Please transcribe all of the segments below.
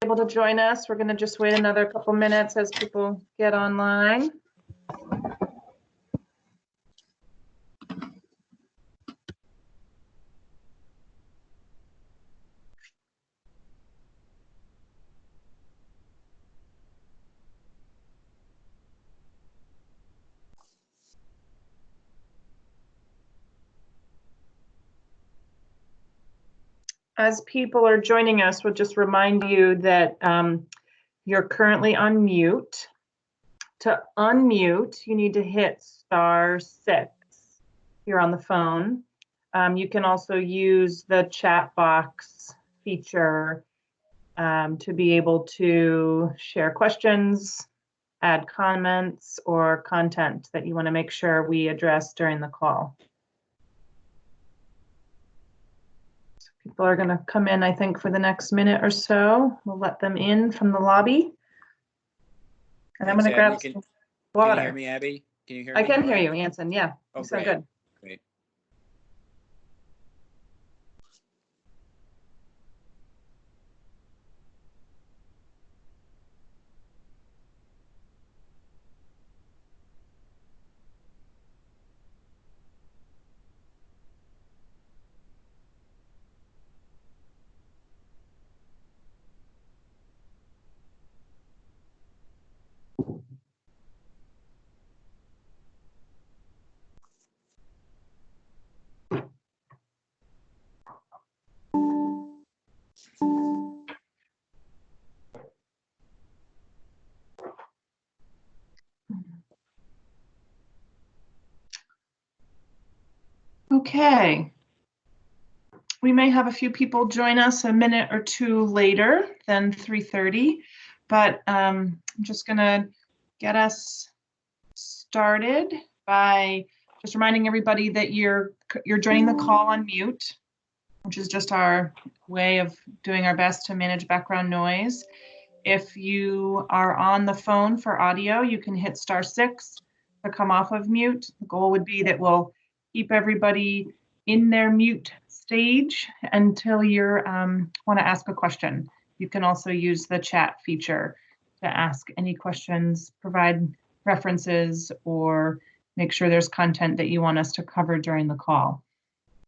able to join us. We're going to just wait another couple minutes as people get online. As people are joining us, we'll just remind you that you're currently on mute. To unmute, you need to hit *6 here on the phone. You can also use the chat box feature to be able to share questions, add comments, or content that you want to make sure we address during the call. People are going to come in, I think, for the next minute or so. We'll let them in from the lobby. And I'm going to grab some water. Can you hear me, Abby? Can you hear me? I can hear you, Anson. Yeah. Oh, you sound good. Great. Okay. We may have a few people join us a minute or two later than 3:30, but I'm just going to get us started by just reminding everybody that you're joining the call on mute, which is just our way of doing our best to manage background noise. If you are on the phone for audio, you can hit *6 to come off of mute. The goal would be that we'll keep everybody in their mute stage until you want to ask a question. You can also use the chat feature to ask any questions, provide references, or make sure there's content that you want us to cover during the call.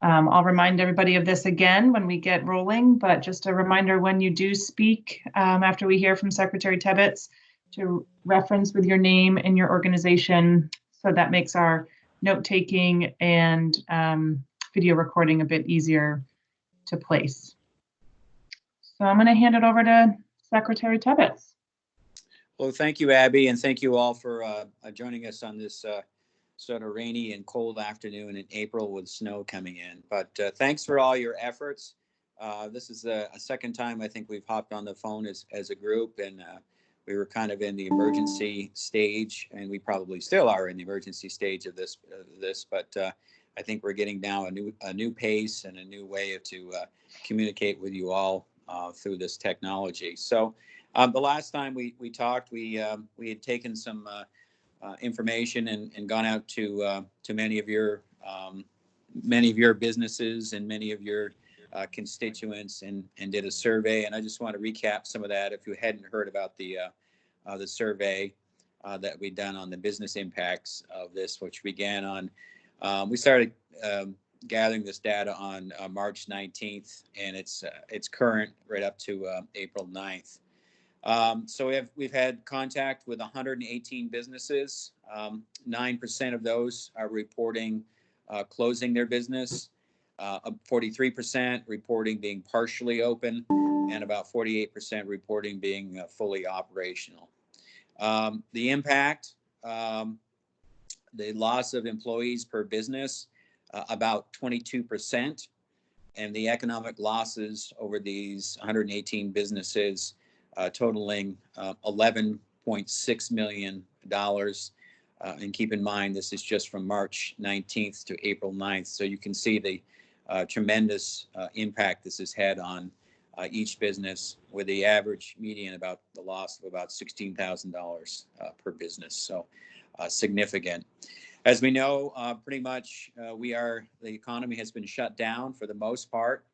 I'll remind everybody of this again when we get rolling, but just a reminder when you do speak after we hear from Secretary Tebbetts to reference with your name and your organization, so that makes our note-taking and video recording a bit easier to place. So I'm going to hand it over to Secretary Tebbetts. Well, thank you, Abby, and thank you all for joining us on this sort of rainy and cold afternoon in April with snow coming in. But thanks for all your efforts. This is a second time I think we've hopped on the phone as a group, and we were kind of in the emergency stage, and we probably still are in the emergency stage of this. But I think we're getting now a new pace and a new way to communicate with you all through this technology. So the last time we talked, we had taken some information and gone out to many of your businesses and many of your constituents and did a survey. And I just want to recap some of that if you hadn't heard about the survey that we've done on the business impacts of this, which began on, we started gathering this data on March 19th, and it's current right up to April 9th. So we've had contact with 118 businesses. 9% of those are reporting closing their business, 43% reporting being partially open, and about 48% reporting being fully operational. The impact, the loss of employees per business, about 22%, and the economic losses over these 118 businesses totaling $11.6 million. And keep in mind, this is just from March 19th to April 9th. So you can see the tremendous impact this has had on each business, with the average median about the loss of about $16,000 per business. So significant. As we know, pretty much the economy has been shut down for the most part.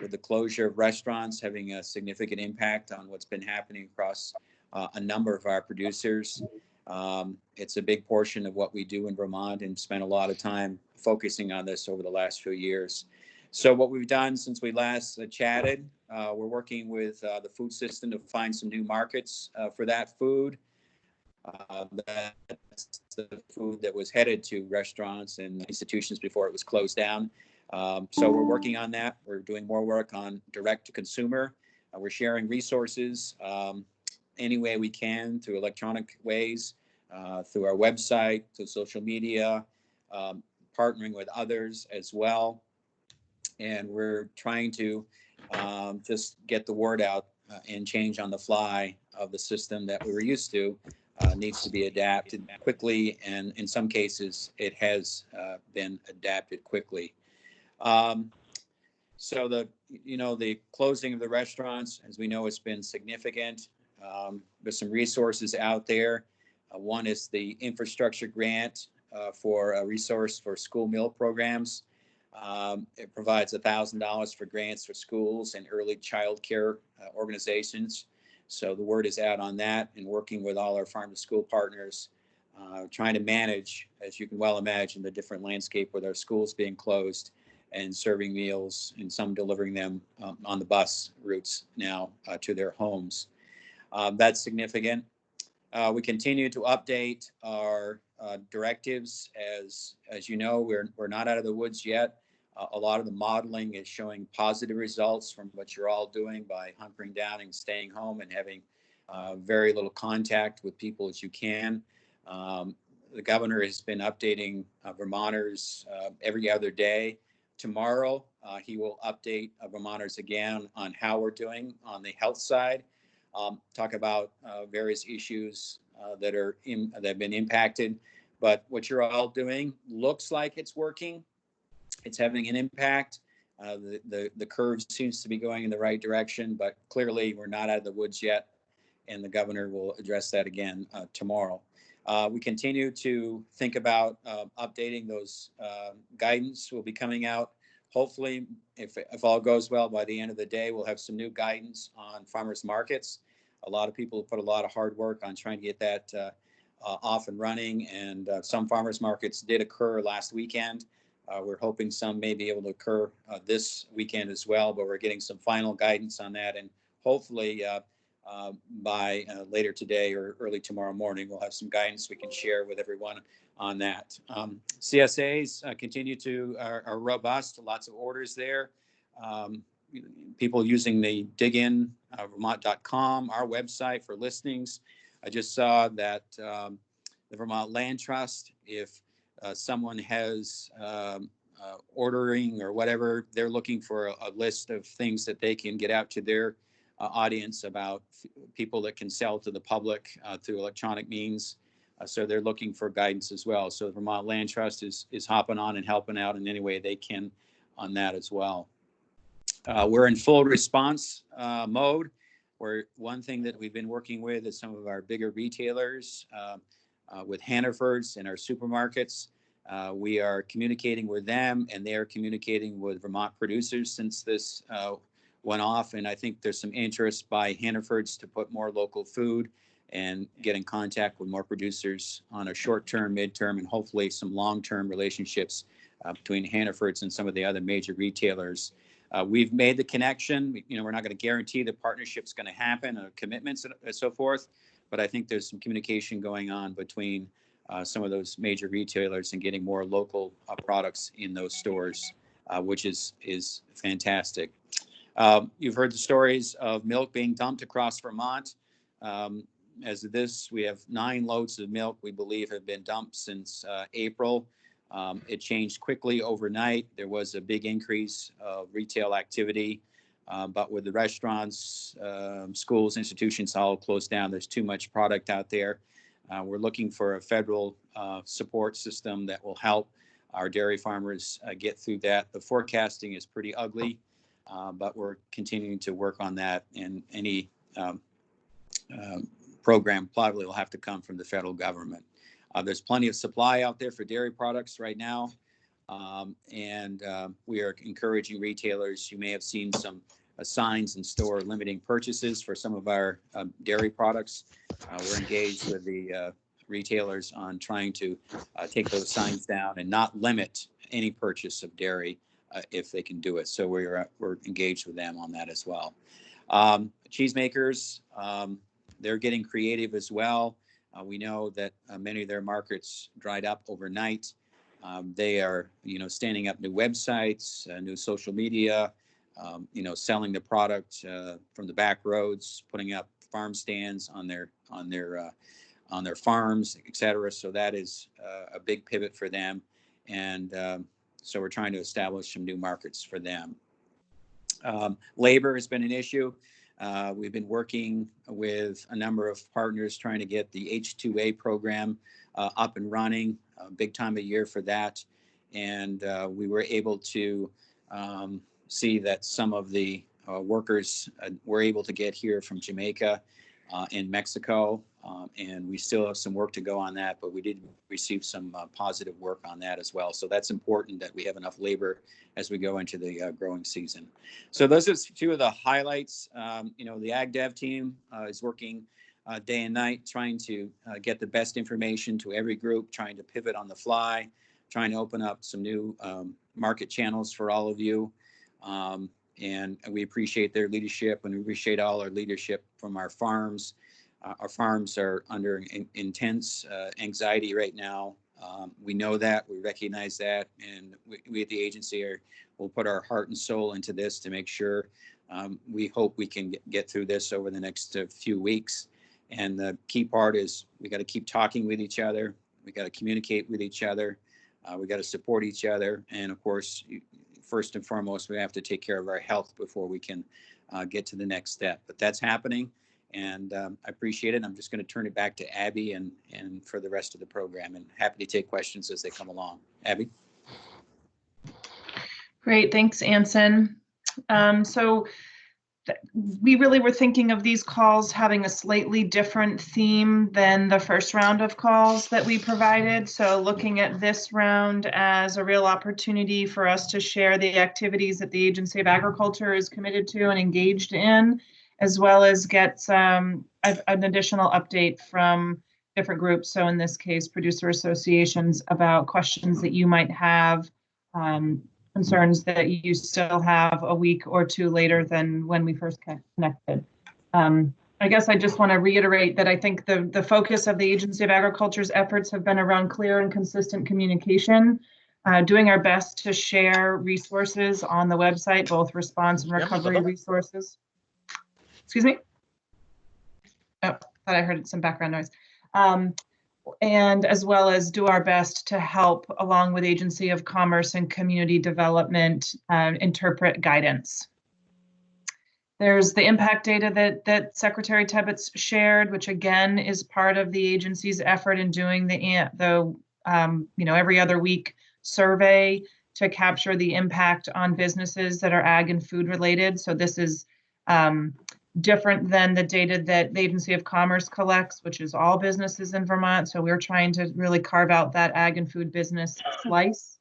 with the closure of restaurants having a significant impact on what's been happening across a number of our producers. It's a big portion of what we do in Vermont and spent a lot of time focusing on this over the last few years. So what we've done since we last chatted, we're working with the food system to find some new markets for that food. That's the food that was headed to restaurants and institutions before it was closed down. So we're working on that. We're doing more work on direct to consumer. We're sharing resources any way we can through electronic ways, through our website, through social media, partnering with others as well. And we're trying to just get the word out and change on the fly of the system that we were used to. Needs to be adapted quickly, and in some cases it has been adapted quickly. So the closing of the restaurants, as we know, it's been significant. There's some resources out there. One is the infrastructure grant for a resource for school meal programs. It provides $1,000 for grants for schools and early child care organizations. So the word is out on that, and working with all our farm to school partners, trying to manage, as you can well imagine, the different landscape with our schools being closed and serving meals, and some delivering them on the bus routes now to their homes. That's significant. We continue to update our directives. As you know, we're not out of the woods yet. A lot of the modeling is showing positive results from what you're all doing by hunkering down and staying home and having very little contact with people as you can. The governor has been updating Vermonters every other day. Tomorrow, he will update Vermonters again on how we're doing on the health side, talk about various issues that have been impacted. But what you're all doing looks like it's working. It's having an impact. The curve seems to be going in the right direction, but clearly we're not out of the woods yet, and the governor will address that again tomorrow. We continue to think about updating those guidance will be coming out. Hopefully, if all goes well, by the end of the day, we'll have some new guidance on farmers markets. A lot of people put a lot of hard work on trying to get that off and running, and some farmers markets did occur last weekend. We're hoping some may be able to occur this weekend as well, but we're getting some final guidance on that, and hopefully by later today or early tomorrow morning, we'll have some guidance we can share with everyone on that. CSAs continue to are robust, lots of orders there. People using the digin, Vermont.com, our website for listings. I just saw that the Vermont Land Trust, if someone has ordering or whatever, they're looking for a list of things that they can get out to their audience about people that can sell to the public through electronic means. So they're looking for guidance as well. So the Vermont Land Trust is hopping on and helping out in any way they can on that as well. We're in full response mode, where one thing that we've been working with is some of our bigger retailers with Hannaford's and our supermarkets. We are communicating with them, and they are communicating with Vermont producers since this went off. And I think there's some interest by Hannaford's to put more local food and get in contact with more producers on a short-term, mid-term, and hopefully some long-term relationships between Hannaford's and some of the other major retailers. We've made the connection. We're not going to guarantee the partnership's going to happen, or commitments and so forth, but I think there's some communication going on between some of those major retailers and getting more local products in those stores, which is fantastic. You've heard the stories of milk being dumped across Vermont. As of this, we have 9 loads of milk we believe have been dumped since April. It changed quickly overnight. There was a big increase of retail activity, but with the restaurants, schools, institutions all closed down, there's too much product out there. We're looking for a federal support system that will help our dairy farmers get through that. The forecasting is pretty ugly, but we're continuing to work on that, and any program probably will have to come from the federal government. There's plenty of supply out there for dairy products right now. We are encouraging retailers. You may have seen some signs in store limiting purchases for some of our dairy products. We're engaged with the retailers on trying to take those signs down and not limit any purchase of dairy if they can do it. So we're engaged with them on that as well. Cheesemakers, they're getting creative as well. We know that many of their markets dried up overnight. They are, standing up new websites, new social media, selling the product from the back roads, putting up farm stands on their farms, et cetera. So that is a big pivot for them. And so we're trying to establish some new markets for them. Labor has been an issue. We've been working with a number of partners trying to get the H-2A program up and running, big time of year for that. And we were able to see that some of the workers were able to get here from Jamaica and Mexico. And we still have some work to go on that, but we did receive some positive work on that as well. So that's important that we have enough labor as we go into the growing season. So those are two of the highlights. The Ag Dev team is working day and night trying to get the best information to every group, trying to pivot on the fly, trying to open up some new market channels for all of you. And we appreciate their leadership, and we appreciate all our leadership from our farms. Our farms are under intense anxiety right now. We know that, we recognize that, and we at the agency will put our heart and soul into this to make sure we hope we can get through this over the next few weeks. And the key part is we got to keep talking with each other. We got to communicate with each other. We got to support each other. And of course, first and foremost, we have to take care of our health before we can get to the next step. But that's happening, and I appreciate it. I'm just going to turn it back to Abby and for the rest of the program, and happy to take questions as they come along. Abby? Great, thanks, Anson. We really were thinking of these calls having a slightly different theme than the first round of calls that we provided. So looking at this round as a real opportunity for us to share the activities that the Agency of Agriculture is committed to and engaged in, as well as get an additional update from different groups. So in this case, producer associations, about questions that you might have, concerns that you still have a week or two later than when we first connected. I guess I just want to reiterate that I think the focus of the Agency of Agriculture's efforts have been around clear and consistent communication, doing our best to share resources on the website, both response and recovery resources. Excuse me? Oh, thought I heard some background noise. And as well as do our best to help, along with Agency of Commerce and Community Development, interpret guidance. There's the impact data that Secretary Tebbetts shared, which again is part of the agency's effort in doing the every other week survey to capture the impact on businesses that are ag and food related. So this is different than the data that the Agency of Commerce collects, which is all businesses in Vermont. So we're trying to really carve out that ag and food business slice.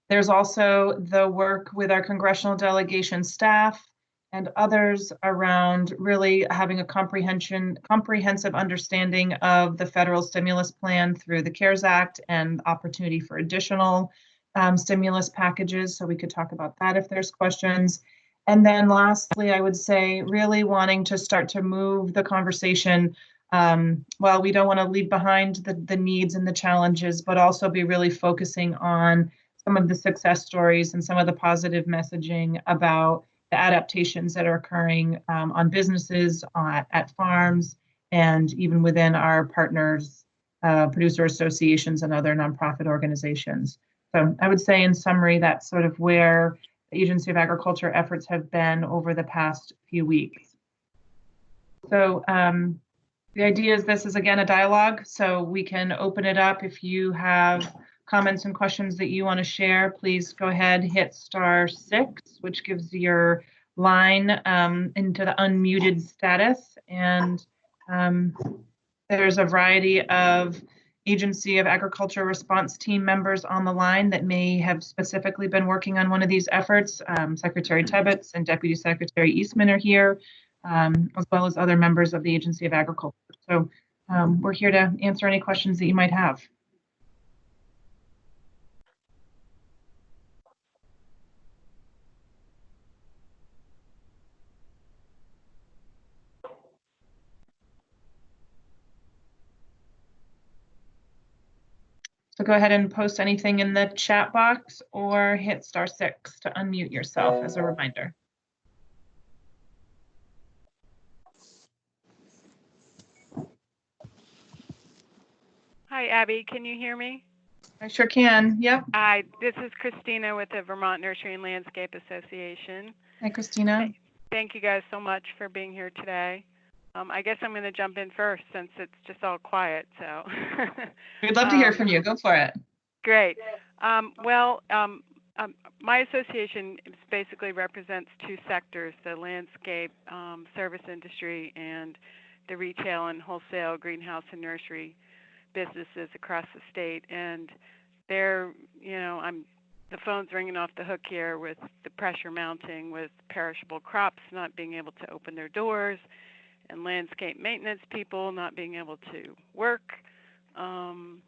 There's also the work with our congressional delegation staff and others around really having a comprehensive understanding of the federal stimulus plan through the CARES Act and opportunity for additional stimulus packages. So we could talk about that if there's questions. And then lastly, I would say really wanting to start to move the conversation, while we don't want to leave behind the needs and the challenges, but also be really focusing on some of the success stories and some of the positive messaging about the adaptations that are occurring on businesses, at farms, and even within our partners, producer associations and other nonprofit organizations. So I would say in summary, that's sort of where the Agency of Agriculture efforts have been over the past few weeks. So the idea is this is again a dialogue, so we can open it up. If you have comments and questions that you want to share, please go ahead, hit *6, which gives your line into the unmuted status. And there's a variety of Agency of Agriculture response team members on the line that may have specifically been working on one of these efforts. Secretary Tebbetts and Deputy Secretary Eastman are here, as well as other members of the Agency of Agriculture. So we're here to answer any questions that you might have. So go ahead and post anything in the chat box or hit *6 to unmute yourself as a reminder. Hi, Abby. Can you hear me? I sure can. Yep. Hi, this is Christina with the Vermont Nursery and Landscape Association. Hi, Christina. Thank you guys so much for being here today. I guess I'm going to jump in first since it's just all quiet. So we'd love to hear from you. Go for it. Great. My association basically represents two sectors: the landscape service industry and the retail and wholesale greenhouse and nursery businesses across the state. And they're, the phone's ringing off the hook here with the pressure mounting with perishable crops not being able to open their doors, and landscape maintenance people not being able to work. And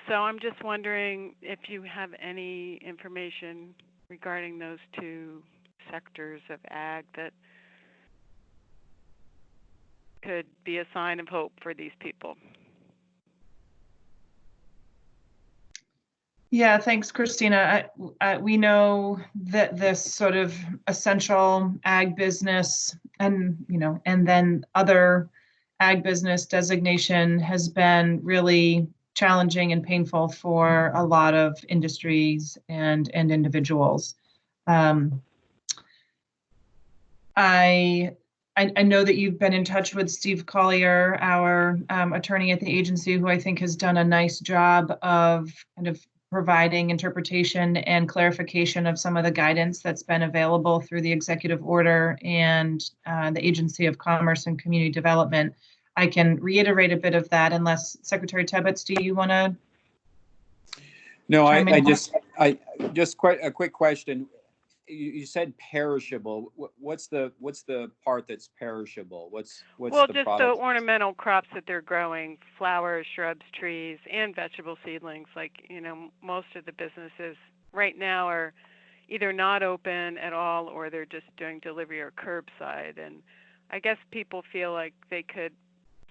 so I'm just wondering if you have any information regarding those two sectors of ag that could be a sign of hope for these people. Yeah, thanks, Christina. We know that this sort of essential ag business and then other ag business designation has been really challenging and painful for a lot of industries and individuals. I know that you've been in touch with Steve Collier, our attorney at the agency, who I think has done a nice job of kind of providing interpretation and clarification of some of the guidance that's been available through the executive order and the Agency of Commerce and Community Development. I can reiterate a bit of that unless Secretary Tebbetts, do you want to? No, I just quite a quick question. You said perishable. What's the part that's perishable? What's well, the just product? the ornamental crops that they're growing: flowers, shrubs, trees, and vegetable seedlings. Like, most of the businesses right now are either not open at all, or they're just doing delivery or curbside. And I guess people feel like they could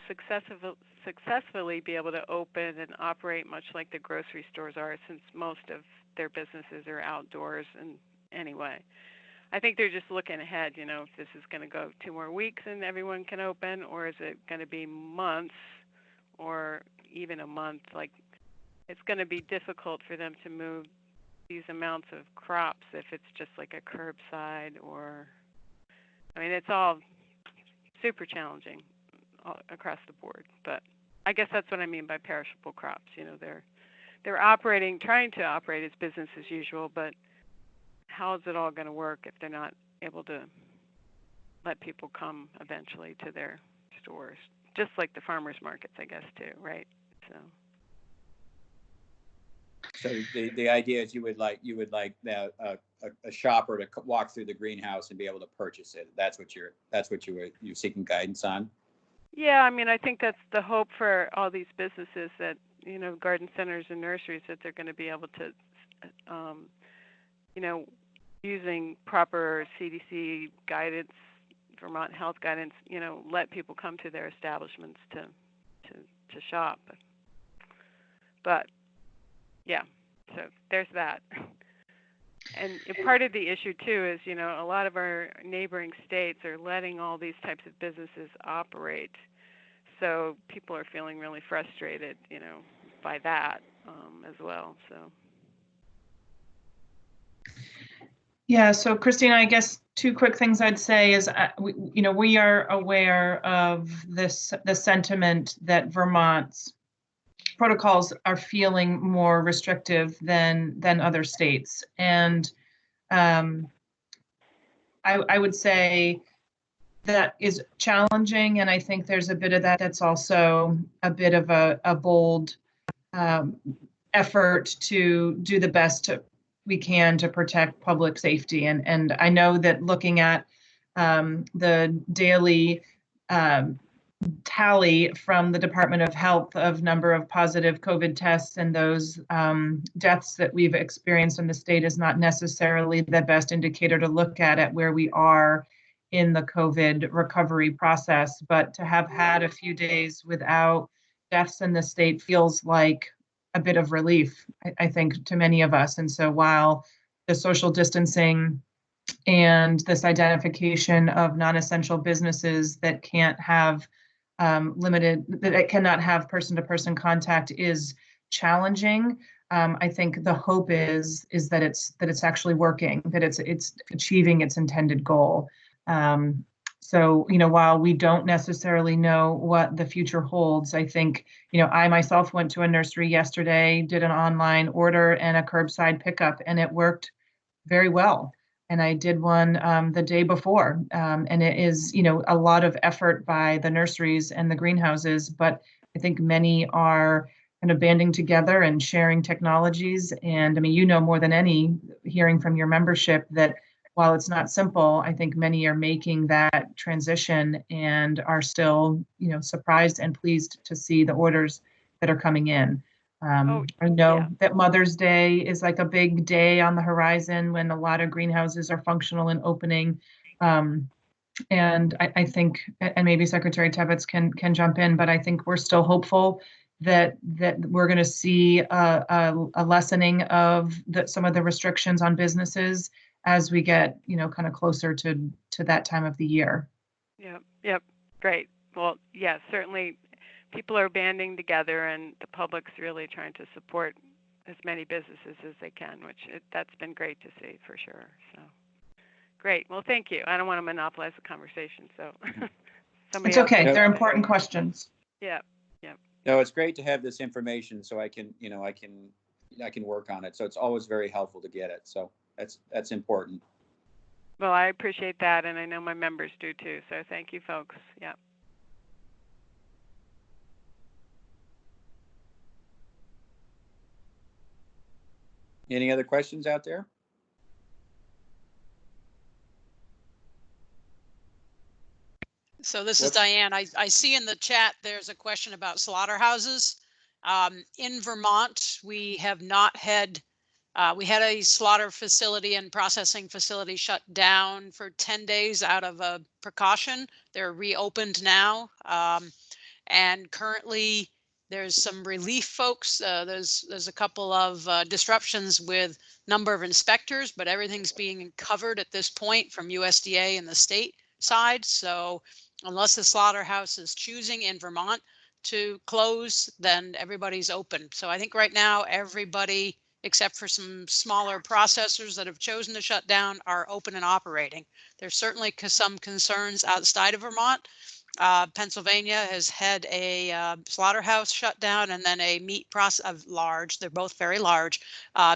successfully be able to open and operate much like the grocery stores are, since most of their businesses are outdoors. And anyway, I think they're just looking ahead, if this is going to go 2 more weeks and everyone can open, or is it going to be months or even a month? Like, it's going to be difficult for them to move these amounts of crops if it's just like a curbside, or, it's all super challenging across the board. But I guess that's what I mean by perishable crops. They're operating, trying to operate as business as usual, but how is it all going to work if they're not able to let people come eventually to their stores? Just like the farmers markets, I guess, too, right? So the idea is you would like a shopper to walk through the greenhouse and be able to purchase it. That's what you're seeking guidance on. Yeah, I think that's the hope for all these businesses, that garden centers and nurseries, that they're going to be able to using proper CDC guidance, Vermont health guidance, let people come to their establishments to shop. But yeah, so there's that. And part of the issue too is, a lot of our neighboring states are letting all these types of businesses operate. So people are feeling really frustrated, by that as well. So. Yeah, so Christina, I guess 2 quick things I'd say is, we are aware of the sentiment that Vermont's protocols are feeling more restrictive than other states. And I would say that is challenging. And I think there's a bit of that that's also a bit of a bold effort to do the best we can to protect public safety. And I know that looking at the daily tally from the Department of Health of number of positive COVID tests and those deaths that we've experienced in the state is not necessarily the best indicator to look at where we are in the COVID recovery process. But to have had a few days without deaths in the state feels like a bit of relief, I think, to many of us. And so while the social distancing and this identification of non-essential businesses that can't have that cannot have person-to-person contact is challenging. I think the hope is that it's actually working, that it's achieving its intended goal. So, while we don't necessarily know what the future holds, I think, I myself went to a nursery yesterday, did an online order and a curbside pickup, and it worked very well. And I did one the day before. And it is, a lot of effort by the nurseries and the greenhouses, but I think many are kind of banding together and sharing technologies. And I mean, more than any, hearing from your membership that while it's not simple, I think many are making that transition and are still, surprised and pleased to see the orders that are coming in. I know that Mother's Day is like a big day on the horizon when a lot of greenhouses are functional and opening. And I think, and maybe Secretary Tebbetts can jump in, but I think we're still hopeful that we're going to see a lessening of some of the restrictions on businesses as we get, kind of closer to that time of the year. Yep. Great. Well, yes, certainly people are banding together and the public's really trying to support as many businesses as they can, that's been great to see for sure. So great. Well, thank you. I don't want to monopolize the conversation, so it's okay. They're important questions. Yeah. No, it's great to have this information so I can work on it. So it's always very helpful to get it. So that's important. Well, I appreciate that, and I know my members do too. So thank you, folks. Yeah. Any other questions out there? So this is Diane. I see in the chat there's a question about slaughterhouses. In Vermont, we have not had, we had a slaughter facility and processing facility shut down for 10 days out of a precaution. They're reopened now. And currently there's some relief folks. There's a couple of disruptions with number of inspectors, but everything's being covered at this point from USDA and the state side. So unless the slaughterhouse is choosing in Vermont to close, then everybody's open. So I think right now everybody, except for some smaller processors that have chosen to shut down, are open and operating. There's certainly some concerns outside of Vermont. Pennsylvania has had a slaughterhouse shut down and then a meat they're both very large,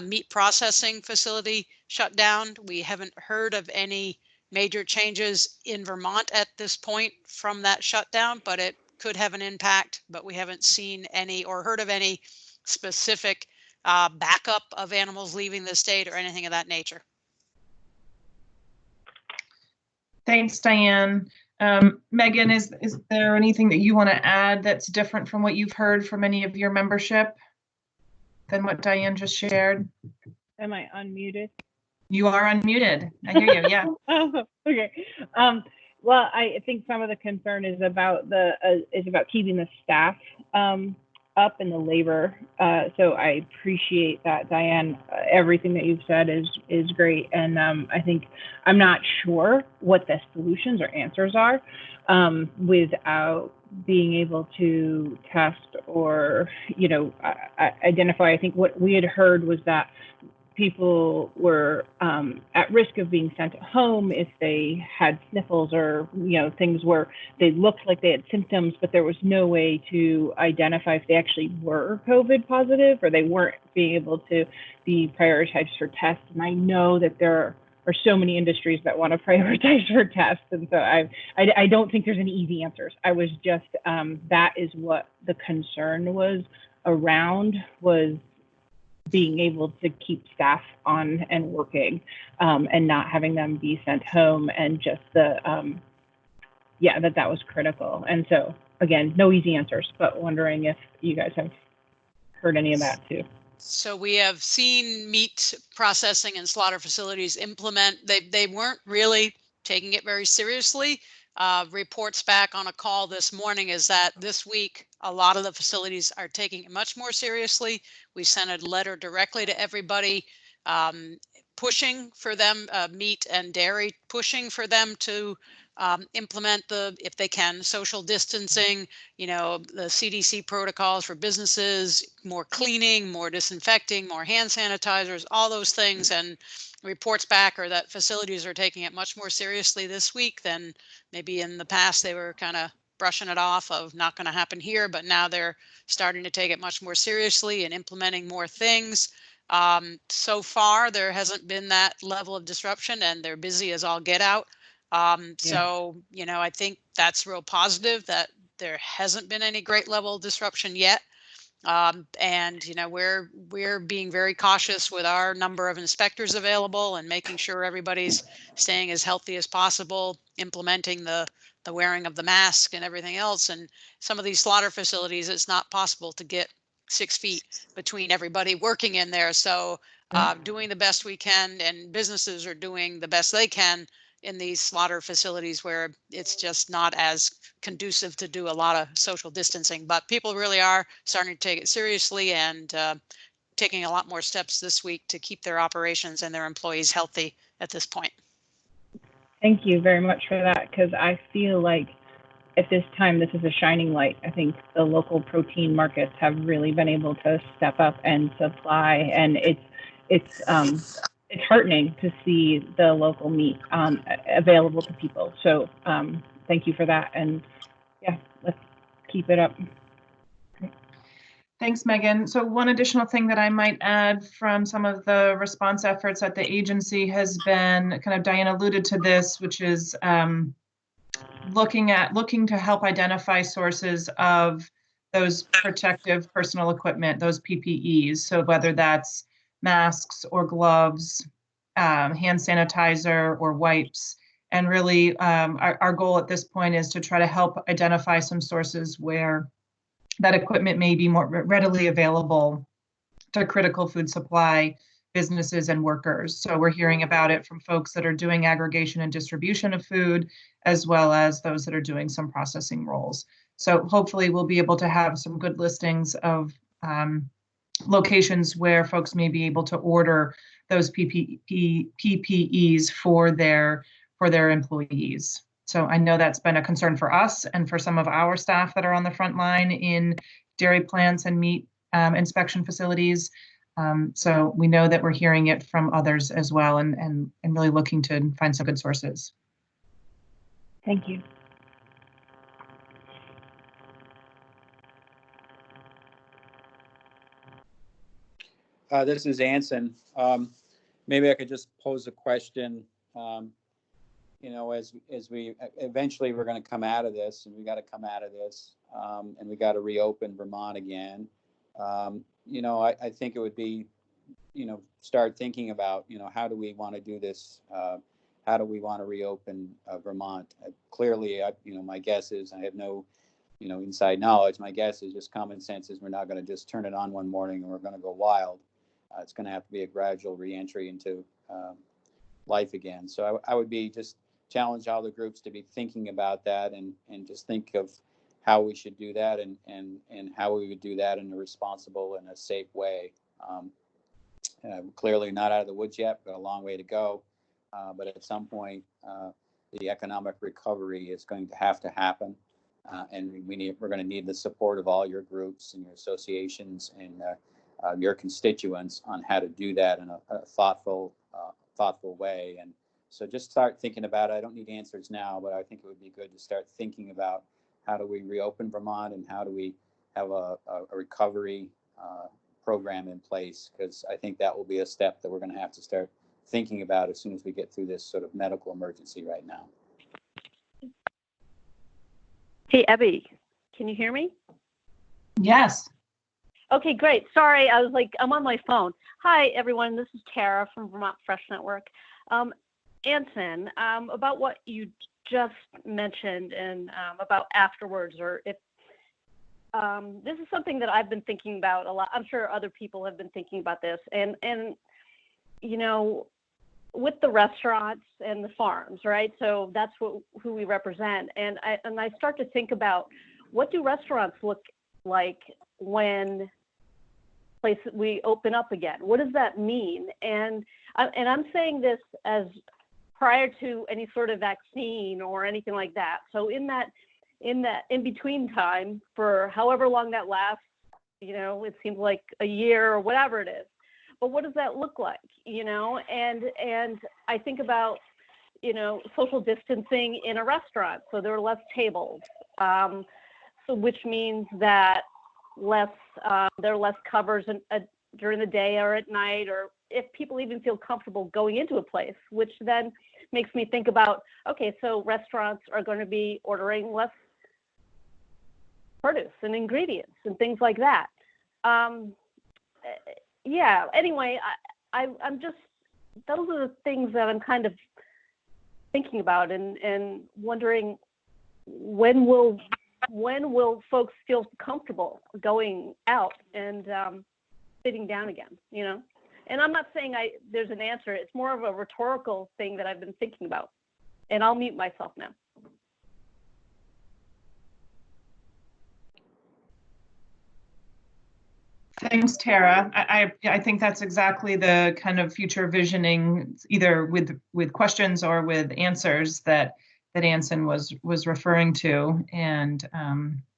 meat processing facility shut down. We haven't heard of any major changes in Vermont at this point from that shutdown, but it could have an impact, but we haven't seen any or heard of any specific backup of animals leaving the state or anything of that nature. Thanks, Diane. Megan, is there anything that you want to add that's different from what you've heard from any of your membership than what Diane just shared? Am I unmuted? You are unmuted. I hear you. Yeah. Oh, okay. Well, I think some of the concern is about keeping the staff up and the labor. So I appreciate that, Diane. Everything that you've said is great, and I think I'm not sure what the solutions or answers are without being able to test or identify. I think what we had heard was that people were at risk of being sent home if they had sniffles or things where they looked like they had symptoms, but there was no way to identify if they actually were COVID positive or they weren't being able to be prioritized for tests. And I know that there are so many industries that want to prioritize for tests, and so I don't think there's any easy answers. I was just that is what the concern was around was being able to keep staff on and working, and not having them be sent home, and just the that was critical. And so again, no easy answers, but wondering if you guys have heard any of that too. So we have seen meat processing and slaughter facilities implement, they weren't really taking it very seriously. Reports back on a call this morning is that this week, a lot of the facilities are taking it much more seriously. We sent a letter directly to everybody, pushing for them, meat and dairy, pushing for them to implement if they can, social distancing, the CDC protocols for businesses, more cleaning, more disinfecting, more hand sanitizers, all those things. And reports back are that facilities are taking it much more seriously this week than maybe in the past. They were kind of brushing it off of not going to happen here, but now they're starting to take it much more seriously and implementing more things. So far, there hasn't been that level of disruption, and they're busy as all get out. So, I think that's real positive that there hasn't been any great level of disruption yet. And, we're being very cautious with our number of inspectors available and making sure everybody's staying as healthy as possible, implementing the wearing of the mask and everything else. And some of these slaughter facilities, it's not possible to get 6 feet between everybody working in there. So doing the best we can, and businesses are doing the best they can in these slaughter facilities where it's just not as conducive to do a lot of social distancing. But people really are starting to take it seriously and taking a lot more steps this week to keep their operations and their employees healthy at this point. Thank you very much for that, because I feel like at this time, this is a shining light. I think the local protein markets have really been able to step up and supply, and it's heartening to see the local meat available to people. So thank you for that, and yeah, let's keep it up. Thanks, Megan. So one additional thing that I might add from some of the response efforts at the agency has been, kind of Diane alluded to this, which is looking to help identify sources of those protective personal equipment, those PPEs. So whether that's masks or gloves, hand sanitizer or wipes. And really our goal at this point is to try to help identify some sources where that equipment may be more readily available to critical food supply businesses and workers. So we're hearing about it from folks that are doing aggregation and distribution of food, as well as those that are doing some processing roles. So hopefully we'll be able to have some good listings of locations where folks may be able to order those PPEs for their employees. So I know that's been a concern for us and for some of our staff that are on the front line in dairy plants and meat inspection facilities. So we know that we're hearing it from others as well, and really looking to find some good sources. Thank you. This is Anson. Maybe I could just pose a question. As we eventually we're going to come out of this, and we got to come out of this, and we got to reopen Vermont again. I think it would be, start thinking about, how do we want to do this? How do we want to reopen Vermont? Clearly, my guess is, I have no, inside knowledge. My guess is just common sense is we're not going to just turn it on one morning and we're going to go wild. It's going to have to be a gradual reentry into life again. So I would be just challenge all the groups to be thinking about that and just think of how we should do that and how we would do that in a responsible and a safe way. Clearly not out of the woods yet, but a long way to go. But at some point, the economic recovery is going to have to happen. And we're going to need the support of all your groups and your associations and your constituents on how to do that in a thoughtful way. And so just start thinking about it. I don't need answers now, but I think it would be good to start thinking about how do we reopen Vermont and how do we have a recovery program in place, because I think that will be a step that we're going to have to start thinking about as soon as we get through this sort of medical emergency right now. Hey, Abby, can you hear me? Yes. Okay, great. Sorry, I was like, I'm on my phone. Hi, everyone. This is Tara from Vermont Fresh Network. Anson, about what you just mentioned and about afterwards, or if this is something that I've been thinking about a lot. I'm sure other people have been thinking about this, and you know, with the restaurants and the farms, right? So that's who we represent, and I start to think about, what do restaurants look like when we open up again? What does that mean? And I'm saying this as prior to any sort of vaccine or anything like that. So in in between time, for however long that lasts, you know, it seems like a year or whatever it is. But what does that look like? You know, and I think about, you know, social distancing in a restaurant. So there are less tables, so which means that there are less covers during the day or at night, or if people even feel comfortable going into a place, which then makes me think about, okay, so restaurants are going to be ordering less produce and ingredients and things like that. Yeah, anyway, I'm just, those are the things that I'm kind of thinking about and wondering, when will folks feel comfortable going out and sitting down again, you know? And I'm not saying there's an answer. It's more of a rhetorical thing that I've been thinking about. And I'll mute myself now. Thanks, Tara. I think that's exactly the kind of future visioning, either with questions or with answers that Anson was referring to. And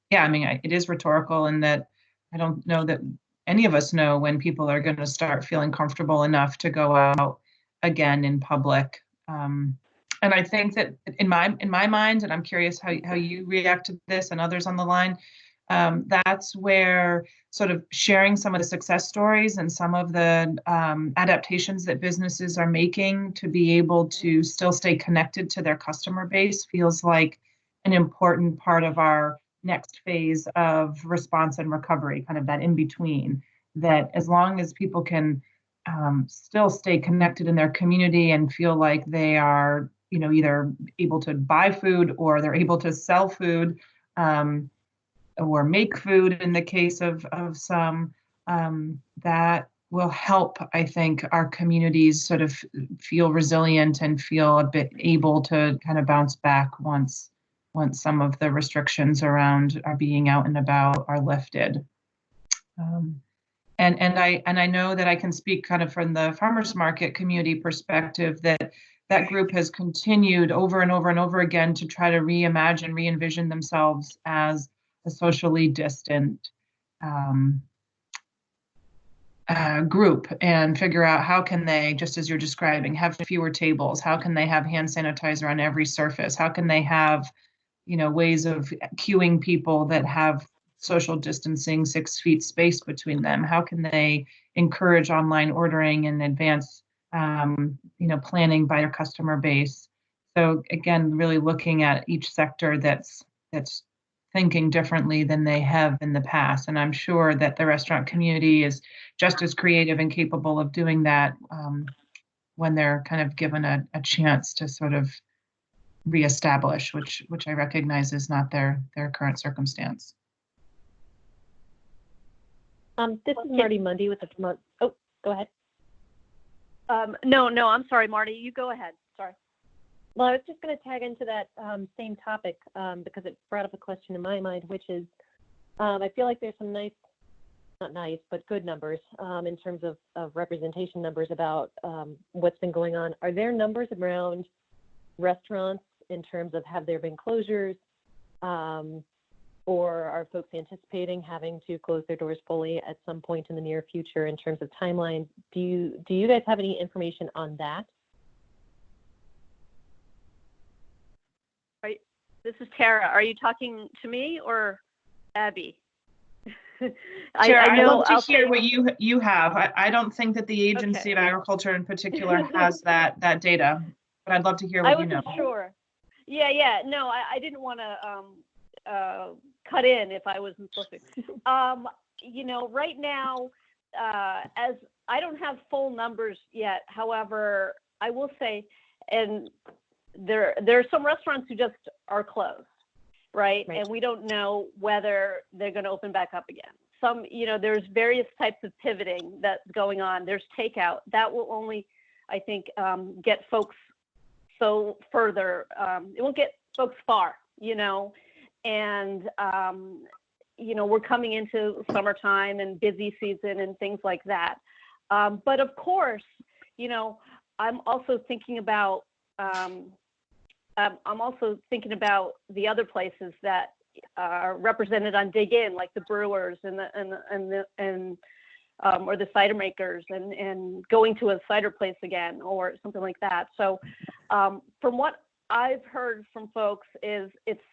yeah, I mean, it is rhetorical in that I don't know that any of us know when people are going to start feeling comfortable enough to go out again in public. And I think that in my mind, and I'm curious how you react to this and others on the line, that's where sort of sharing some of the success stories and some of the adaptations that businesses are making to be able to still stay connected to their customer base feels like an important part of our next phase of response and recovery, kind of that in between, that as long as people can still stay connected in their community and feel like they are, you know, either able to buy food or they're able to sell food, or make food in the case of some, that will help, I think, our communities sort of feel resilient and feel a bit able to kind of bounce back once some of the restrictions around our being out and about are lifted. And I know that I can speak kind of from the farmers market community perspective, that group has continued over and over and over again to try to re-envision themselves as a socially distant group, and figure out how can they, just as you're describing, have fewer tables, how can they have hand sanitizer on every surface, how can they have, you know, ways of queuing people that have social distancing, 6 feet space between them, how can they encourage online ordering and advance you know, planning by their customer base. So again, really looking at each sector that's thinking differently than they have in the past. And I'm sure that the restaurant community is just as creative and capable of doing that when they're kind of given a chance to sort of reestablish, which I recognize is not their current circumstance. This is Marty Mundy with the Vermont. Oh, go ahead. No, I'm sorry, Marty. You go ahead. Sorry. Well, I was just going to tag into that same topic because it brought up a question in my mind, which is I feel like there's some not nice, but good numbers in terms of representation numbers about what's been going on. Are there numbers around restaurants in terms of, have there been closures or are folks anticipating having to close their doors fully at some point in the near future in terms of timeline? Do you guys have any information on that? This is Tara. Are you talking to me or Abby? Tara, I'd love to hear what you have. I don't think that the Agency of Agriculture in particular has that data, but I'd love to hear what you know. I wasn't sure. Yeah. No, I didn't want to cut in if I wasn't supposed to. right now, as I don't have full numbers yet. However, I will say, and there are some restaurants who just are closed, right? And we don't know whether they're going to open back up again. Some, there's various types of pivoting that's going on. There's takeout that will only, I think, get folks so further. It won't get folks far, and we're coming into summertime and busy season and things like that. But of course, I'm also thinking about the other places that are represented on Dig In, like the brewers or the cider makers, and going to a cider place again or something like that. So from what I've heard from folks is it's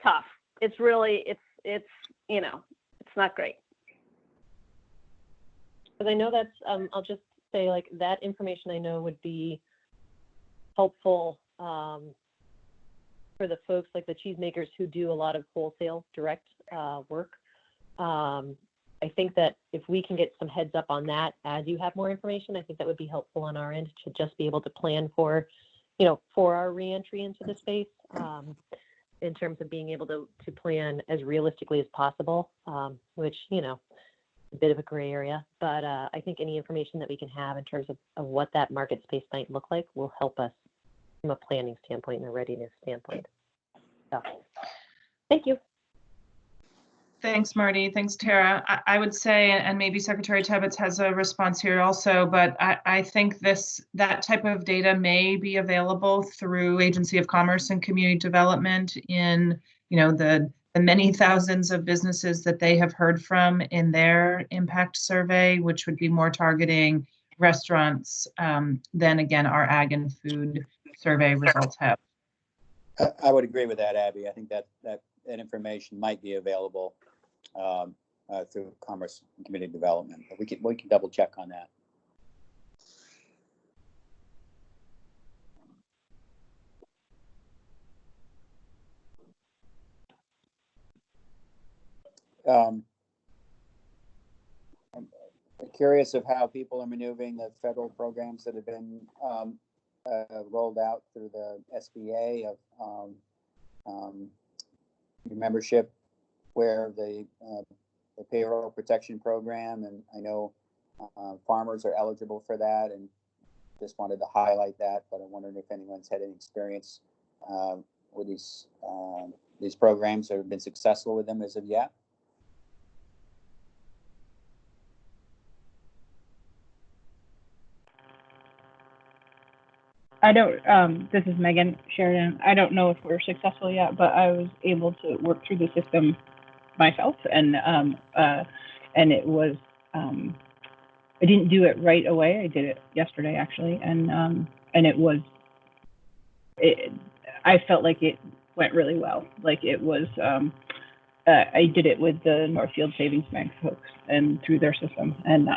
tough. It's really, it's not great. Because I know that's, I'll just say, like, that information I know would be helpful for the folks like the Cheesemakers who do a lot of wholesale direct work. I think that if we can get some heads up on that as you have more information, I think that would be helpful on our end to just be able to plan for our reentry into the space, in terms of being able to plan as realistically as possible, which, a bit of a gray area. But I think any information that we can have in terms of what that market space might look like will help us from a planning standpoint and a readiness standpoint. So, thank you. Thanks, Marty. Thanks, Tara. I would say, and maybe Secretary Tebbetts has a response here also, but I think that type of data may be available through Agency of Commerce and Community Development in, the many thousands of businesses that they have heard from in their impact survey, which would be more targeting restaurants than, again, our ag and food survey results have. I would agree with that, Abby. I think that information might be available through Commerce and Community Development, but we can double check on that. I'm curious of how people are maneuvering the federal programs that have been rolled out through the SBA of membership, where the payroll protection program, and I know farmers are eligible for that, and just wanted to highlight that. But I'm wondering if anyone's had any experience with these programs or have been successful with them as of yet. This is Megan Sheridan. I don't know if we're successful yet, but I was able to work through the system myself, and it was, I didn't do it right away. I did it yesterday, actually, and I felt like it went really well. Like it was, I did it with the Northfield Savings Bank folks and through their system, and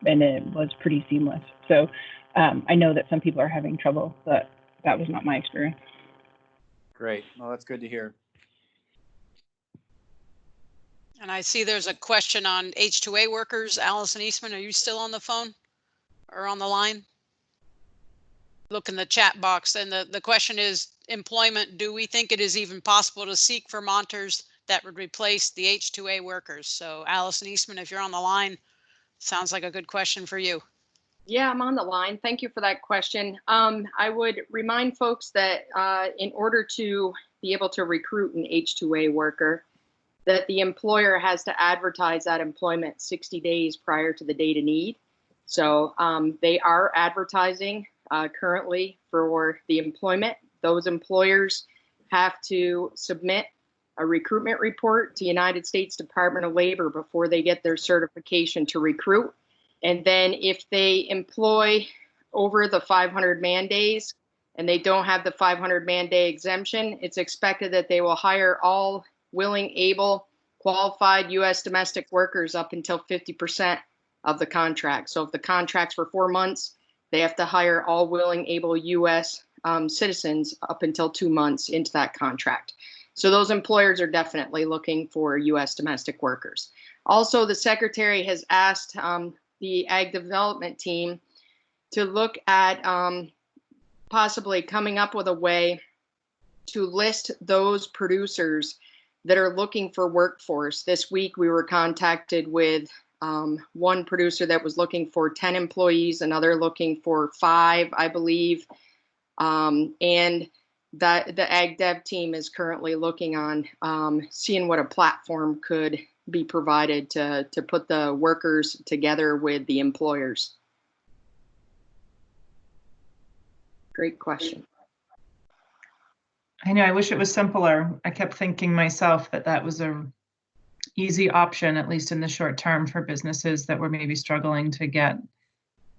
it was pretty seamless. So I know that some people are having trouble, but that was not my experience. Great. Well, that's good to hear. And I see there's a question on H-2A workers. Allison Eastman, are you still on the phone or on the line? Look in the chat box. And the question is employment. Do we think it is even possible to seek Vermonters that would replace the H-2A workers? So Allison Eastman, if you're on the line, sounds like a good question for you. Yeah, I'm on the line. Thank you for that question. I would remind folks that in order to be able to recruit an H-2A worker, that the employer has to advertise that employment 60 days prior to the date of need. So they are advertising currently for the employment. Those employers have to submit a recruitment report to United States Department of Labor before they get their certification to recruit. And then if they employ over the 500 man days and they don't have the 500 man day exemption, it's expected that they will hire all willing, able, qualified U.S. domestic workers up until 50% of the contract. So if the contract's for 4 months, they have to hire all willing, able U.S. Citizens up until 2 months into that contract. So those employers are definitely looking for U.S. domestic workers. Also, the Secretary has asked the Ag Development team to look at possibly coming up with a way to list those producers that are looking for workforce. This week, we were contacted with one producer that was looking for 10 employees, another looking for 5, I believe. And that the Ag Dev team is currently looking on seeing what a platform could be provided to put the workers together with the employers. Great question. I know, I wish it was simpler. I kept thinking myself that that was a easy option, at least in the short term, for businesses that were maybe struggling to get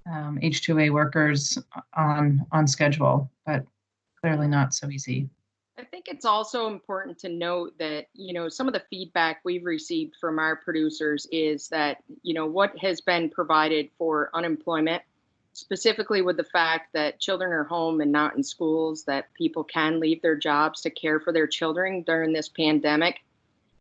H-2A workers on schedule, but clearly not so easy. I think it's also important to note that, some of the feedback we've received from our producers is that, what has been provided for unemployment, specifically with the fact that children are home and not in schools, that people can leave their jobs to care for their children during this pandemic.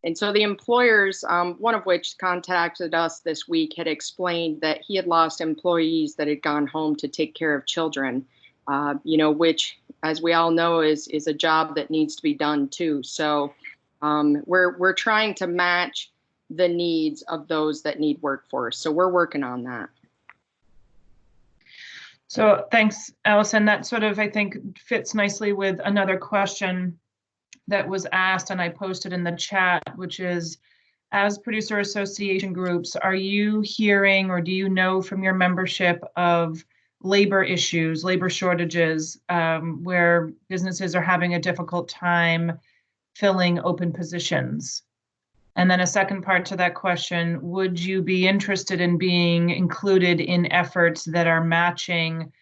And so the employers, one of which contacted us this week, had explained that he had lost employees that had gone home to take care of children, which, as we all know, is a job that needs to be done too. So we're trying to match the needs of those that need workforce. So we're working on that. So thanks, Allison. That sort of, I think, fits nicely with another question that was asked and I posted in the chat, which is, as producer association groups, are you hearing or do you know from your membership of labor issues, labor shortages, where businesses are having a difficult time filling open positions? And then a second part to that question, would you be interested in being included in efforts that are matching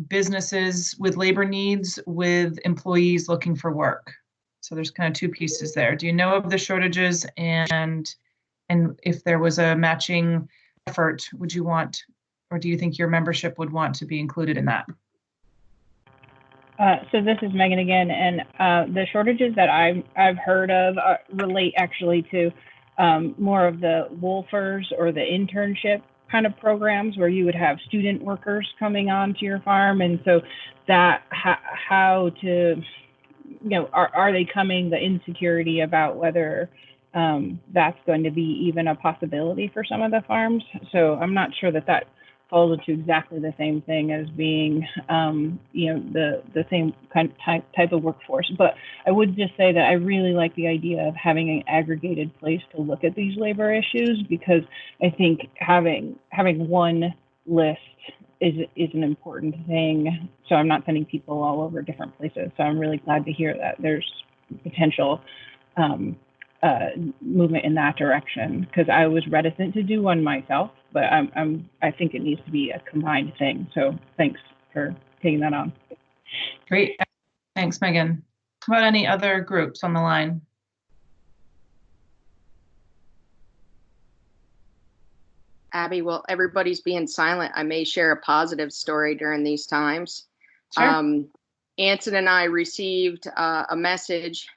businesses with labor needs with employees looking for work? So there's kind of two pieces there. Do you know of the shortages, and if there was a matching effort, would you want, or do you think your membership would want to be included in that? So this is Megan again, and the shortages that I've heard of relate actually to more of the wolfers or the internship kind of programs where you would have student workers coming onto your farm, and so that how to, are they coming, the insecurity about whether that's going to be even a possibility for some of the farms. So I'm not sure that falls into exactly the same thing as being, the same kind of type of workforce. But I would just say that I really like the idea of having an aggregated place to look at these labor issues, because I think having one list is an important thing. So I'm not sending people all over different places. So I'm really glad to hear that there's potential movement in that direction, because I was reticent to do one myself, but I think it needs to be a combined thing. So thanks for taking that on. Great, thanks, Megan. What about any other groups on the line? Abby, well, everybody's being silent. I may share a positive story during these times. Sure. Anson and I received a message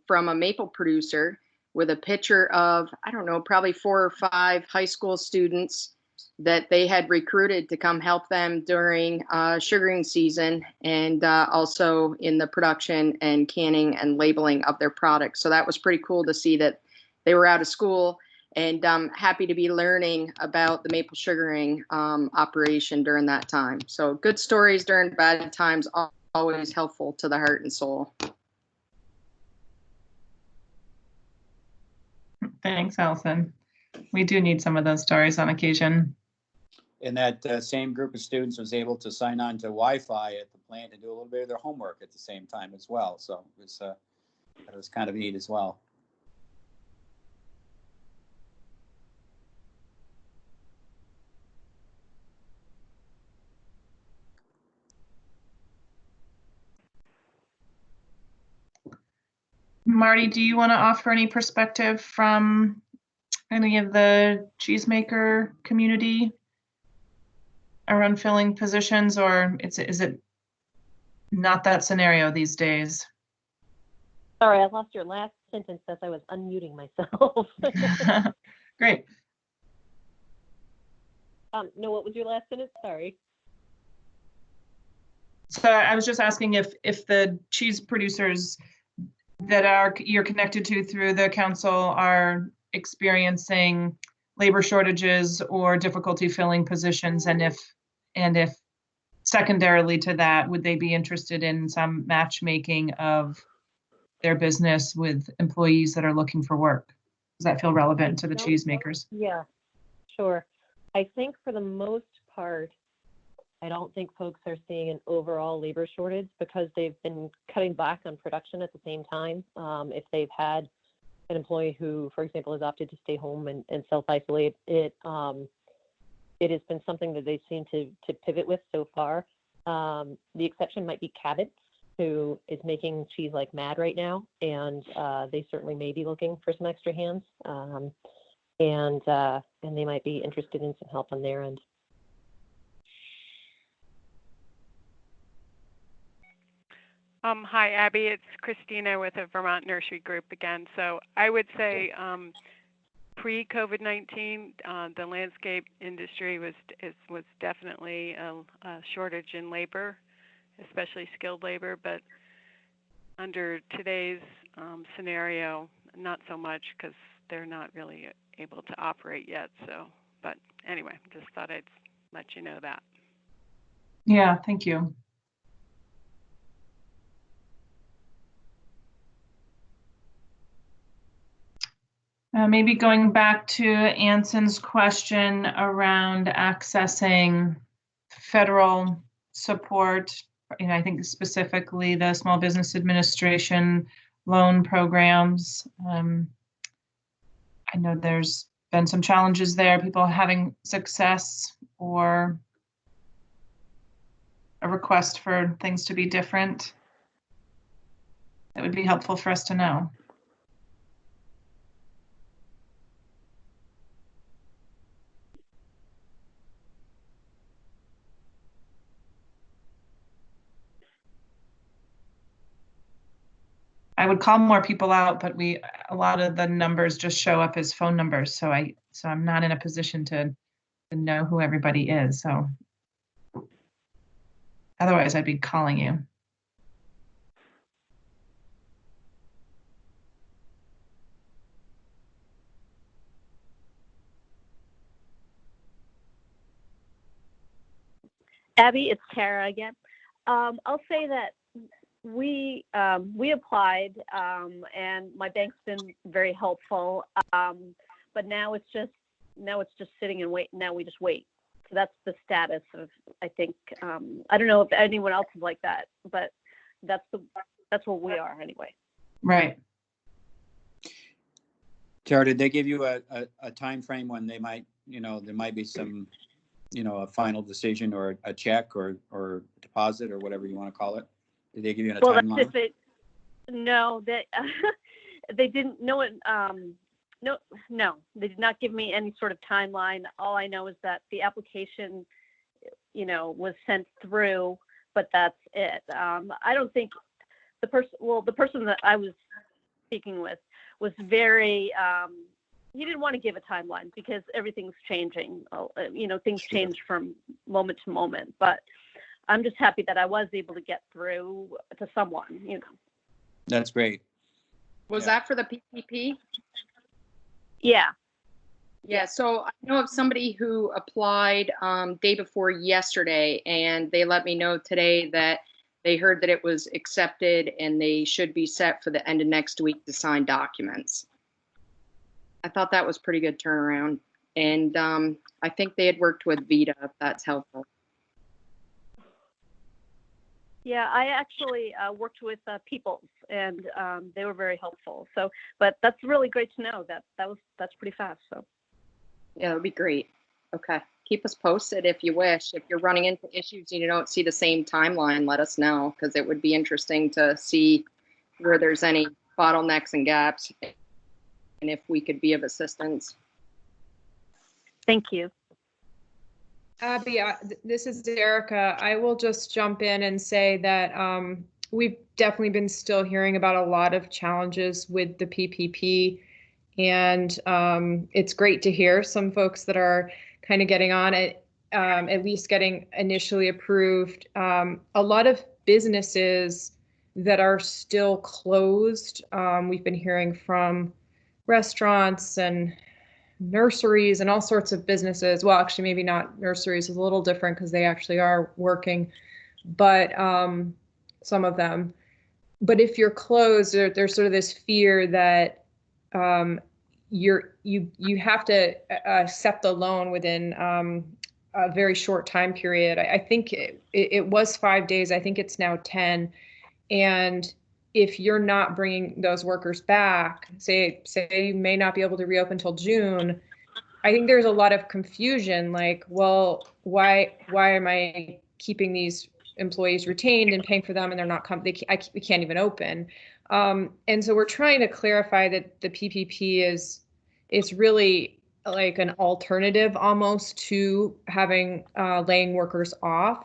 from a maple producer with a picture of, I don't know, probably 4 or 5 high school students that they had recruited to come help them during sugaring season, and also in the production and canning and labeling of their products. So that was pretty cool to see that they were out of school, and happy to be learning about the maple sugaring operation during that time. So good stories during bad times, always helpful to the heart and soul. Thanks, Allison. We do need some of those stories on occasion. And that same group of students was able to sign on to Wi-Fi at the plant and do a little bit of their homework at the same time as well. So it was kind of neat as well. Marty, do you want to offer any perspective from any of the cheesemaker community around filling positions, or is it not that scenario these days? Sorry, I lost your last sentence as I was unmuting myself. Great. No, what was your last sentence? Sorry. So I was just asking if the cheese producers that you're connected to through the council are experiencing labor shortages or difficulty filling positions, and if secondarily to that, would they be interested in some matchmaking of their business with employees that are looking for work? Does that feel relevant to the cheesemakers? Yeah, sure. I think for the most part, I don't think folks are seeing an overall labor shortage because they've been cutting back on production at the same time. If they've had an employee who, for example, has opted to stay home and self-isolate, it has been something that they've seen to pivot with so far. The exception might be Tebbetts, who is making cheese like mad right now, and they certainly may be looking for some extra hands, and they might be interested in some help on their end. Hi, Abby. It's Christina with the Vermont Nursery Group again. So I would say pre-COVID-19, the landscape industry was definitely a shortage in labor, especially skilled labor. But under today's scenario, not so much because they're not really able to operate yet. So, but anyway, just thought I'd let you know that. Yeah, thank you. Maybe going back to Anson's question around accessing federal support, I think specifically the Small Business Administration loan programs. I know there's been some challenges there, people having success or a request for things to be different. That would be helpful for us to know. I would call more people out, but a lot of the numbers just show up as phone numbers. So I'm not in a position to know who everybody is. So otherwise I'd be calling you. Abby, it's Tara again. I'll say that we applied, and my bank's been very helpful. But now it's just sitting and wait. Now we just wait. So that's the status of. I think I don't know if anyone else is like that, but that's where we are anyway. Right. Tara, did they give you a time frame when they might, there might be some, a final decision or a check or deposit or whatever you want to call it? Did they give you a timeline? No, they didn't. No, they did not give me any sort of timeline. All I know is that the application, was sent through, but that's it. I don't think the person that I was speaking with was very. He didn't want to give a timeline because everything's changing. Things change from moment to moment. But I'm just happy that I was able to get through to someone. That's great. Was that for the PPP? Yeah. Yeah, so I know of somebody who applied day before yesterday, and they let me know today that they heard that it was accepted and they should be set for the end of next week to sign documents. I thought that was pretty good turnaround, and I think they had worked with Vita, if that's helpful. Yeah, I actually worked with Peoples, and they were very helpful. So, but that's really great to know that's pretty fast. So. Yeah, that would be great. Okay. Keep us posted if you wish. If you're running into issues and you don't see the same timeline, let us know, because it would be interesting to see where there's any bottlenecks and gaps and if we could be of assistance. Thank you. Abby, this is Erica. I will just jump in and say that we've definitely been still hearing about a lot of challenges with the PPP, and it's great to hear some folks that are kind of getting on it, at least getting initially approved. A lot of businesses that are still closed, we've been hearing from restaurants and nurseries and all sorts of businesses. Well, actually, maybe not nurseries, is a little different because they actually are working, but some of them. But if you're closed, there's sort of this fear that you have to accept the loan within a very short time period. I think it was 5 days. I think it's now 10. And if you're not bringing those workers back, say you may not be able to reopen until June, I think there's a lot of confusion. Like, well, why am I keeping these employees retained and paying for them, and they're not we can't even open. And so we're trying to clarify that the PPP is really like an alternative almost to having laying workers off.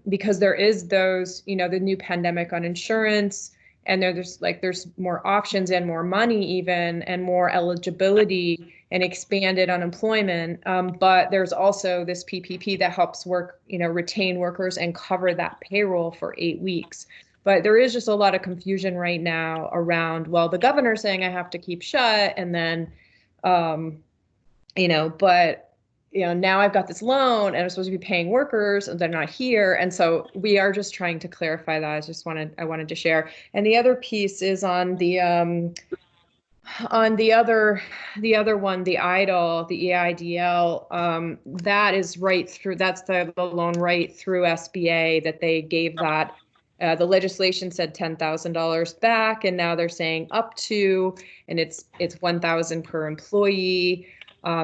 Because there is those, the new pandemic on insurance, and there's more options and more money even, and more eligibility and expanded unemployment. But there's also this PPP that helps retain workers and cover that payroll for 8 weeks. But there is just a lot of confusion right now around, well, the governor's saying I have to keep shut, and then, but now I've got this loan and I'm supposed to be paying workers and they're not here. And so we are just trying to clarify that. I wanted to share. And the other piece is on the other one, the EIDL, the EIDL, that is right through, that's the loan right through SBA that they gave that. The legislation said $10,000 back, and now they're saying up to, and it's $1,000 per employee.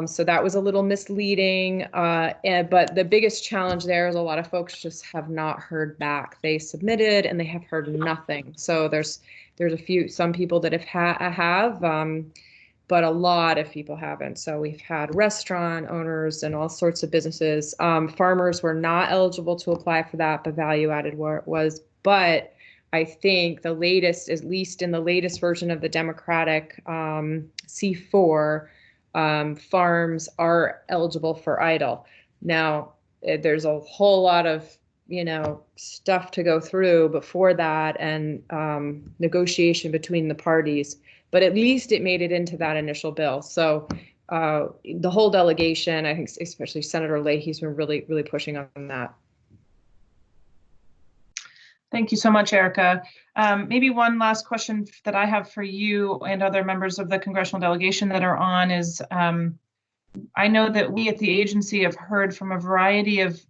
So that was a little misleading, but the biggest challenge there is a lot of folks just have not heard back. They submitted and they have heard nothing. So there's some people that have, but a lot of people haven't. So we've had restaurant owners and all sorts of businesses. Farmers were not eligible to apply for that, but value added was. But I think the latest, at least in the latest version of the Democratic C4, farms are eligible for EIDL. Now, there's a whole lot of, stuff to go through before that, and negotiation between the parties, but at least it made it into that initial bill. So the whole delegation, I think especially Senator Leahy's been really, really pushing on that. Thank you so much, Erica. Maybe one last question that I have for you and other members of the congressional delegation that are on is, I know that we at the agency have heard from a variety of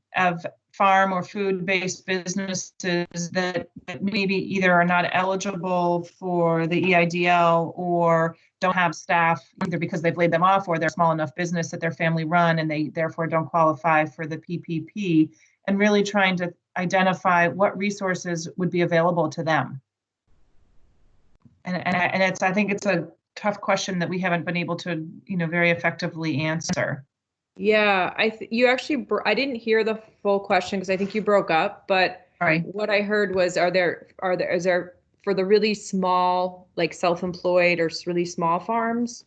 farm or food-based businesses that maybe either are not eligible for the EIDL or don't have staff, either because they've laid them off or they're a small enough business that they're family run and they therefore don't qualify for the PPP, and really trying to identify what resources would be available to them. And I think it's a tough question that we haven't been able to, very effectively answer. Yeah, I didn't hear the full question because I think you broke up, but what I heard was, is there for the really small, like self-employed or really small farms?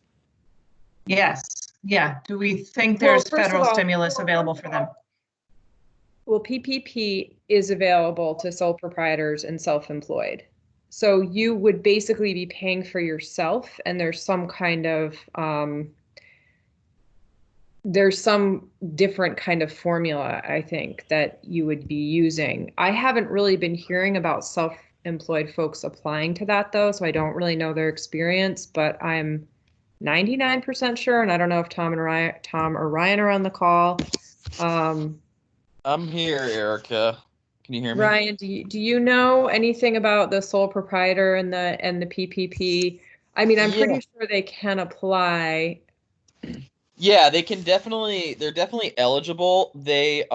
Yes. Yeah. Do we think there's federal stimulus available for them? Well, PPP is available to sole proprietors and self-employed. So you would basically be paying for yourself, and there's some kind of, there's some different kind of formula, I think, that you would be using. I haven't really been hearing about self-employed folks applying to that, though, so I don't really know their experience, but I'm 99% sure, and I don't know if Tom or Ryan are on the call. I'm here, Erica. Can you hear me? Ryan, do you know anything about the sole proprietor and the PPP? I mean, I'm pretty sure they can apply. Yeah, they're definitely eligible. The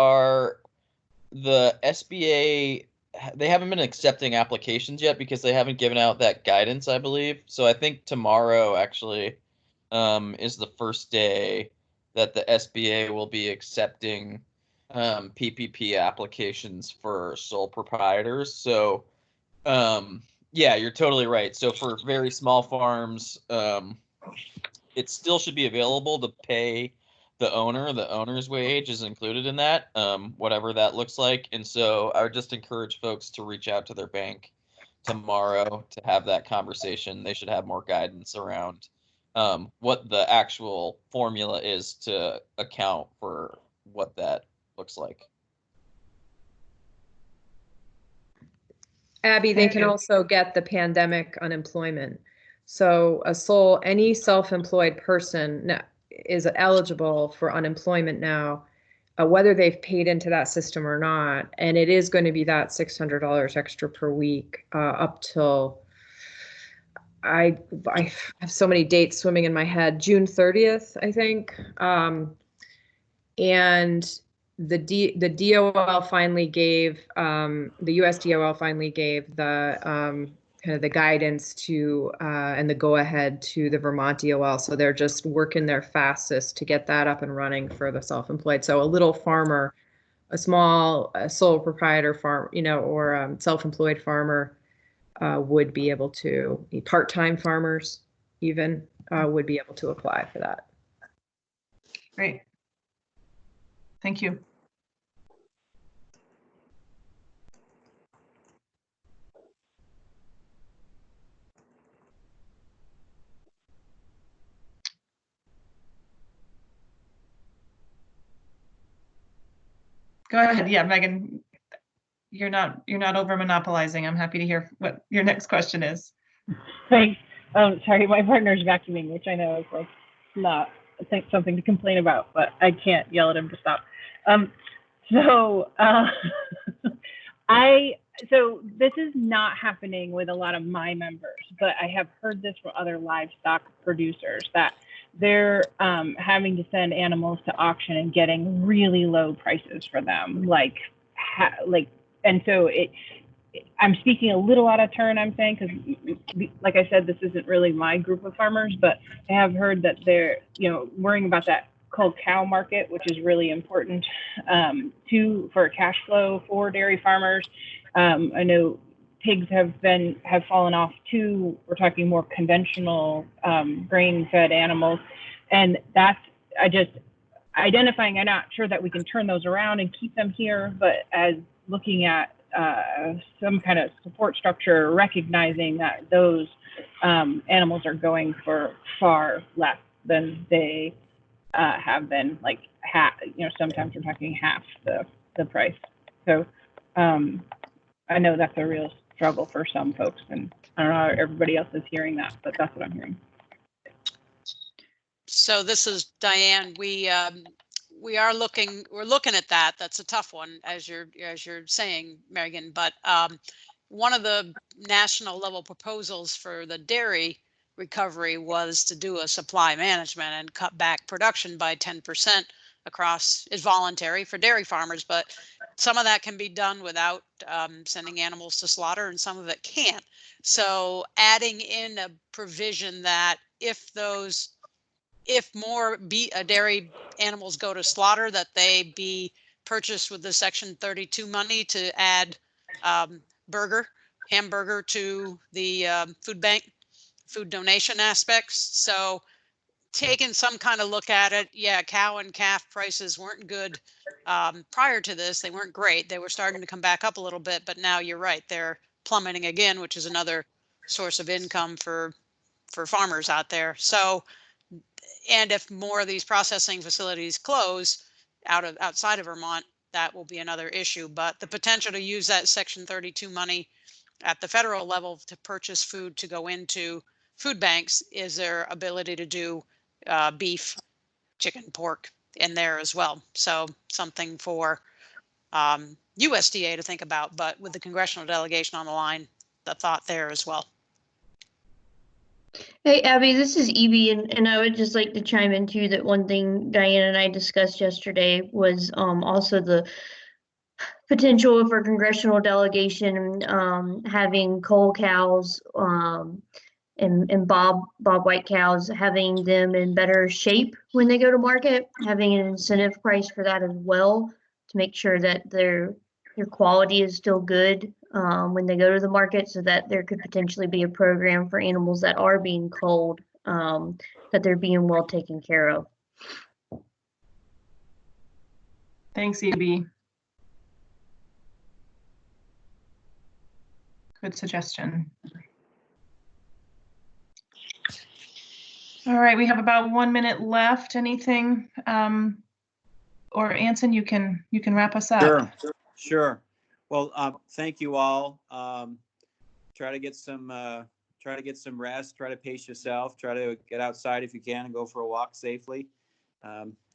SBA, they haven't been accepting applications yet because they haven't given out that guidance, I believe. So I think tomorrow actually is the first day that the SBA will be accepting PPP applications for sole proprietors. So Yeah, you're totally right. So for very small farms, it still should be available to pay the owner. The owner's wage is included in that, whatever that looks like. And so I would just encourage folks to reach out to their bank tomorrow to have that conversation. They should have more guidance around what the actual formula is to account for what that looks like. Abby, they can also get the pandemic unemployment. So any self-employed person is eligible for unemployment now, whether they've paid into that system or not. And it is going to be that $600 extra per week up till, I have so many dates swimming in my head, June 30th, I think. And the DOL finally gave, the US DOL finally gave the kind of the guidance to and the go ahead to the Vermont DOL. So they're just working their fastest to get that up and running for the self-employed. So a little farmer, a small sole proprietor farm, or self-employed farmer would be able to, part-time farmers even would be able to apply for that. Great. Thank you. Go ahead. Yeah, Megan, you're not over monopolizing. I'm happy to hear what your next question is. Thanks. Sorry, my partner's vacuuming, which I know is like not, I think, something to complain about, but I can't yell at him to stop. So this is not happening with a lot of my members, but I have heard this from other livestock producers that they're having to send animals to auction and getting really low prices for them, and so I'm speaking a little out of turn, I'm saying, because like I said, this isn't really my group of farmers, but I have heard that they're, worrying about that cold cow market, which is really important for cash flow for dairy farmers. I know pigs have fallen off too. We're talking more conventional grain-fed animals, and that's identifying. I'm not sure that we can turn those around and keep them here, but as looking at some kind of support structure, recognizing that those animals are going for far less than they have been, like half. Sometimes we're talking half the price. So I know that's a real struggle for some folks, and I don't know how everybody else is hearing that, but that's what I'm hearing. So this is Diane. We're looking at that. That's a tough one, as you're saying, Megan. But one of the national level proposals for the dairy recovery was to do a supply management and cut back production by 10% across. It's voluntary for dairy farmers, but some of that can be done without sending animals to slaughter, and some of it can't. So adding in a provision that if more dairy animals go to slaughter, that they be purchased with the Section 32 money to add hamburger to the food donation aspects. So taking some kind of look at it. Yeah, cow and calf prices weren't good prior to this. They weren't great. They were starting to come back up a little bit, but now you're right, they're plummeting again, which is another source of income for farmers out there. So, and if more of these processing facilities close outside of Vermont, that will be another issue. But the potential to use that Section 32 money at the federal level to purchase food to go into food banks is their ability to do beef, chicken, pork in there as well. So something for USDA to think about, but with the congressional delegation on the line, the thought there as well. Hey, Abby, this is Evie, and I would just like to chime in too that one thing Diane and I discussed yesterday was also the potential for congressional delegation having coal cows and Bob White cows, having them in better shape when they go to market, having an incentive price for that as well to make sure that their quality is still good when they go to the market, so that there could potentially be a program for animals that are being culled, that they're being well taken care of. Thanks, EB. Good suggestion. All right, we have about 1 minute left. Anything, or Anson, you can wrap us up. Sure. Well, thank you all. Try to get some rest. Try to pace yourself. Try to get outside if you can and go for a walk safely.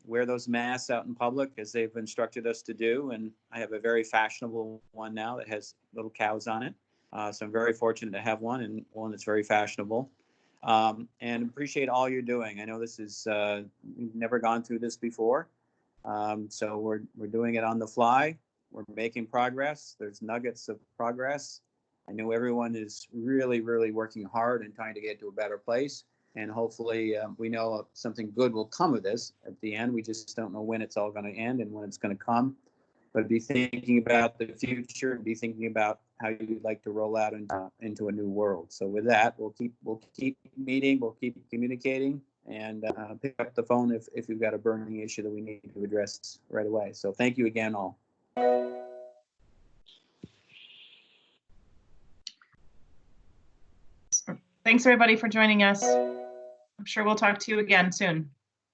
Wear those masks out in public as they've instructed us to do. And I have a very fashionable one now that has little cows on it. So I'm very fortunate to have one, and one that's very fashionable. And appreciate all you're doing. I know this is, we've never gone through this before. So we're doing it on the fly. We're making progress. There's nuggets of progress. I know everyone is really, really working hard and trying to get to a better place. And hopefully we know something good will come of this at the end. We just don't know when it's all going to end and when it's going to come. But be thinking about the future, be thinking about how you'd like to roll out into a new world. So with that, we'll keep meeting, we'll keep communicating, and pick up the phone if you've got a burning issue that we need to address right away. So thank you again, all. Thanks, everybody, for joining us. I'm sure we'll talk to you again soon.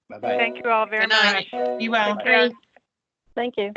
Bye-bye. Thank you all very Good night. much. Be well. Take care. Thank you.